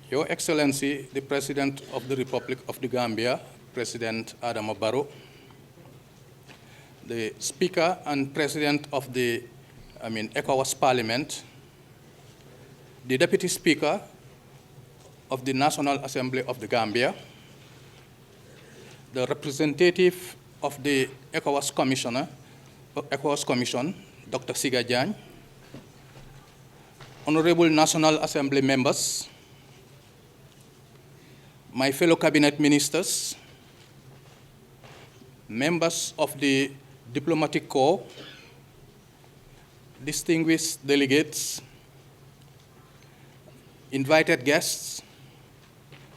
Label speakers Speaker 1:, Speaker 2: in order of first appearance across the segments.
Speaker 1: Your Excellency, the President of the Republic of the Gambia, President Adama Barrow, the Speaker and President of the ECOWAS Parliament, the Deputy Speaker of the National Assembly of the Gambia, the representative of the ECOWAS Commission, Dr. Siga Jany, Honorable National Assembly members, my fellow cabinet ministers, members of the diplomatic corps, distinguished delegates, invited guests,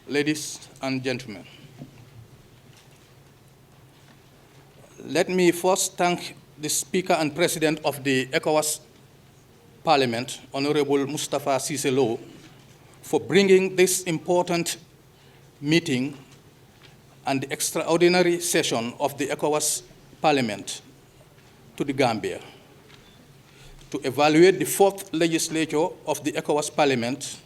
Speaker 1: ladies and gentlemen. Let me first thank the Speaker and President of the ECOWAS Parliament, Honorable Mustafa Cissé Lo, for bringing this important meeting and the extraordinary session of the ECOWAS Parliament to the Gambia to evaluate the fourth legislature of the ECOWAS Parliament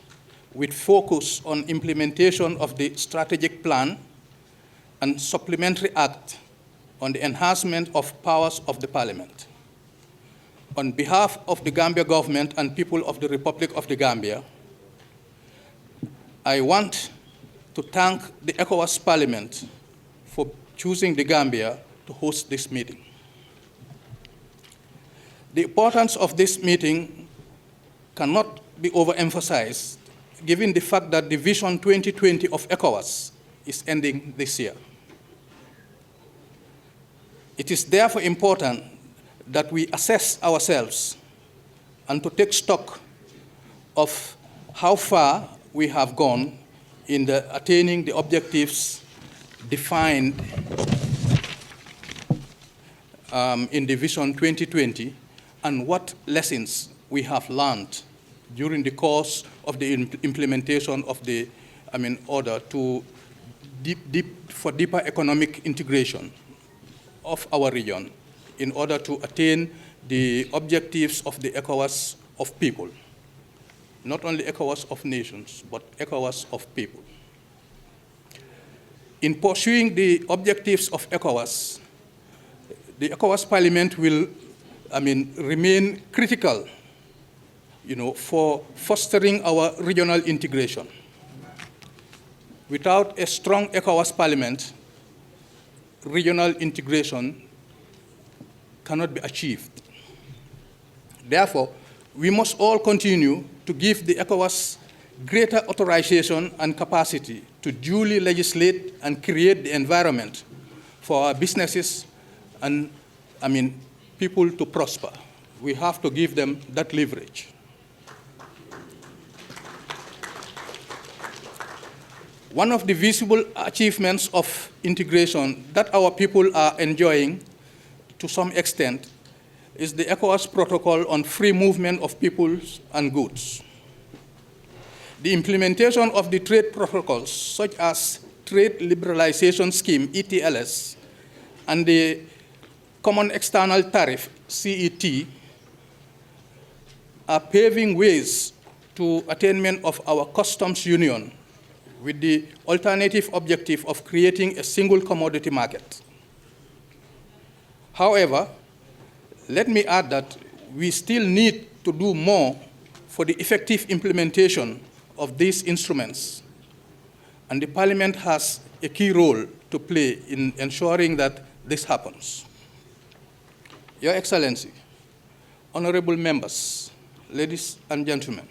Speaker 1: with focus on implementation of the strategic plan and supplementary act on the enhancement of powers of the Parliament. On behalf of the Gambia government and people of the Republic of the Gambia, I want to thank the ECOWAS Parliament for choosing the Gambia to host this meeting. The importance of this meeting cannot be overemphasized, given the fact that the Vision 2020 of ECOWAS is ending this year. It is therefore important that we assess ourselves and to take stock of how far we have gone in attaining the objectives defined in the Vision 2020 and what lessons we have learned during the course of the implementation of the order to for deeper economic integration of our region in order to attain the objectives of the ECOWAS of people. Not only ECOWAS of nations, but ECOWAS of people. In pursuing the objectives of ECOWAS, the ECOWAS Parliament will remain critical for fostering our regional integration. Without a strong ECOWAS Parliament, regional integration cannot be achieved. Therefore, we must all continue to give the ECOWAS greater authorization and capacity to duly legislate and create the environment for our businesses and people to prosper. We have to give them that leverage. One of the visible achievements of integration that our people are enjoying to some extent is the ECOWAS Protocol on free movement of people and goods. The implementation of the trade protocols, such as Trade Liberalization Scheme, ETLS, and the Common External Tariff, CET, are paving ways to attainment of our customs union with the alternative objective of creating a single commodity market. However, let me add that we still need to do more for the effective implementation of these instruments, and the Parliament has a key role to play in ensuring that this happens. Your Excellency, honorable members, ladies and gentlemen,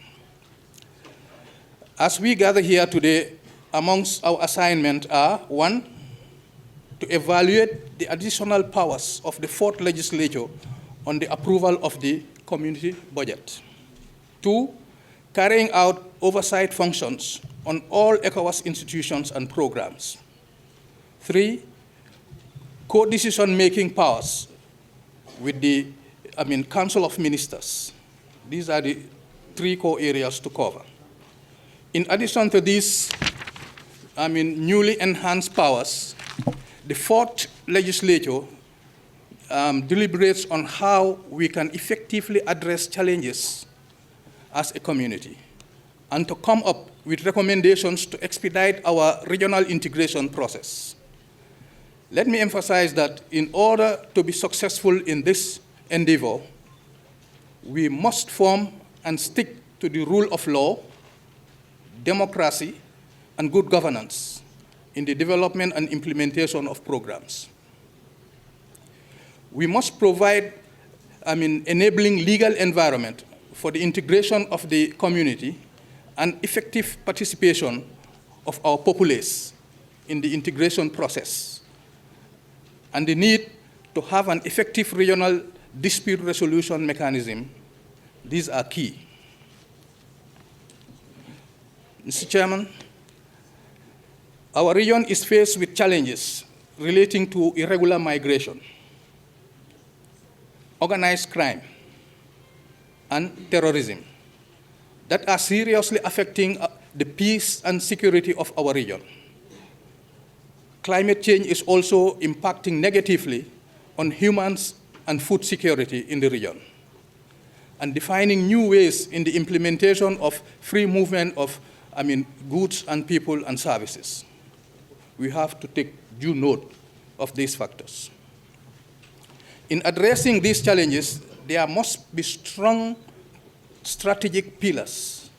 Speaker 1: as we gather here today, amongst our assignments are: 1, to evaluate the additional powers of the fourth legislature on the approval of the community budget. 2, carrying out oversight functions on all ECOWAS institutions and programs. 3, co-decision-making powers with the Council of Ministers. These are the 3 core areas to cover. In addition to these newly enhanced powers, the fourth legislature deliberates on how we can effectively address challenges as a community and to come up with recommendations to expedite our regional integration process. Let me emphasize that in order to be successful in this endeavor, we must form and stick to the rule of law, democracy, and good governance in the development and implementation of programs. We must provide enabling legal environment for the integration of the community and effective participation of our populace in the integration process, and the need to have an effective regional dispute resolution mechanism. These are key. Mr. Chairman, our region is faced with challenges relating to irregular migration, organized crime, and terrorism that are seriously affecting the peace and security of our region. Climate change is also impacting negatively on humans and food security in the region, and defining new ways in the implementation of free movement of goods and people and services. We have to take due note of these factors. In addressing these challenges, there must be strong strategic pillars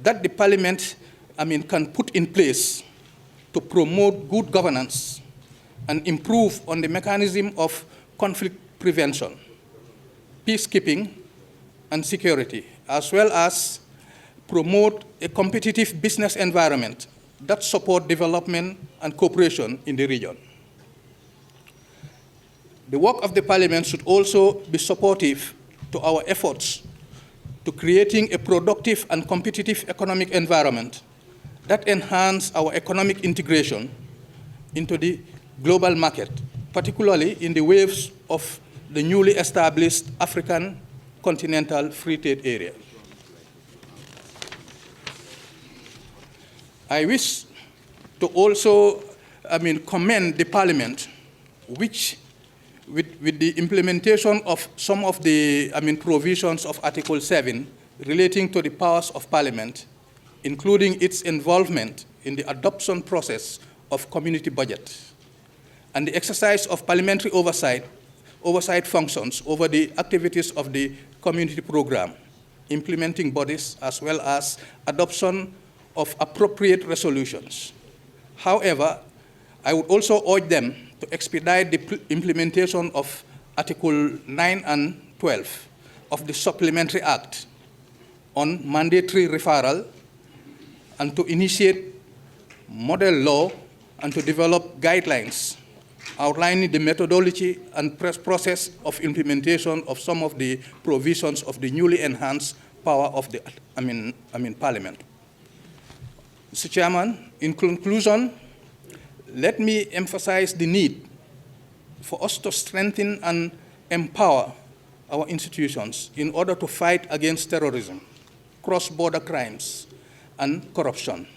Speaker 1: that the Parliament can put in place to promote good governance and improve on the mechanism of conflict prevention, peacekeeping, and security, as well as promote a competitive business environment that support development and cooperation in the region. The work of the Parliament should also be supportive to our efforts to creating a productive and competitive economic environment that enhance our economic integration into the global market, particularly in the waves of the newly established African Continental Free Trade Area. I wish to also commend the Parliament, which with the implementation of some of the provisions of Article 7 relating to the powers of Parliament, including its involvement in the adoption process of community budget and the exercise of parliamentary oversight functions over the activities of the community program, implementing bodies, as well as adoption of appropriate resolutions. However, I would also urge them to expedite the implementation of Article 9 and 12 of the Supplementary Act on mandatory referral, and to initiate model law and to develop guidelines outlining the methodology and process of implementation of some of the provisions of the newly enhanced power of the Parliament. Mr. Chairman, in conclusion, let me emphasize the need for us to strengthen and empower our institutions in order to fight against terrorism, cross-border crimes, and corruption,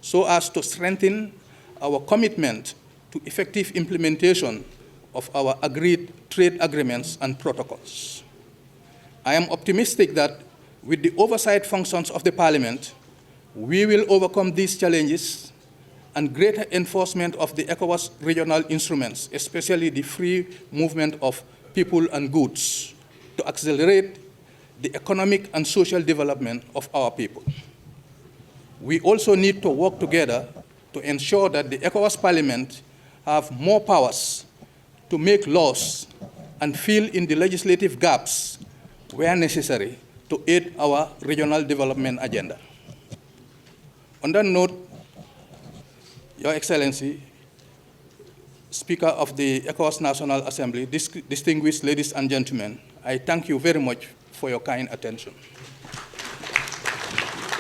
Speaker 1: so as to strengthen our commitment to effective implementation of our agreed trade agreements and protocols. I am optimistic that with the oversight functions of the Parliament, we will overcome these challenges, and greater enforcement of the ECOWAS regional instruments, especially the free movement of people and goods, to accelerate the economic and social development of our people. We also need to work together to ensure that the ECOWAS Parliament have more powers to make laws and fill in the legislative gaps where necessary to aid our regional development agenda. On that note, Your Excellency, Speaker of the ECOWAS National Assembly, distinguished ladies and gentlemen, I thank you very much for your kind attention.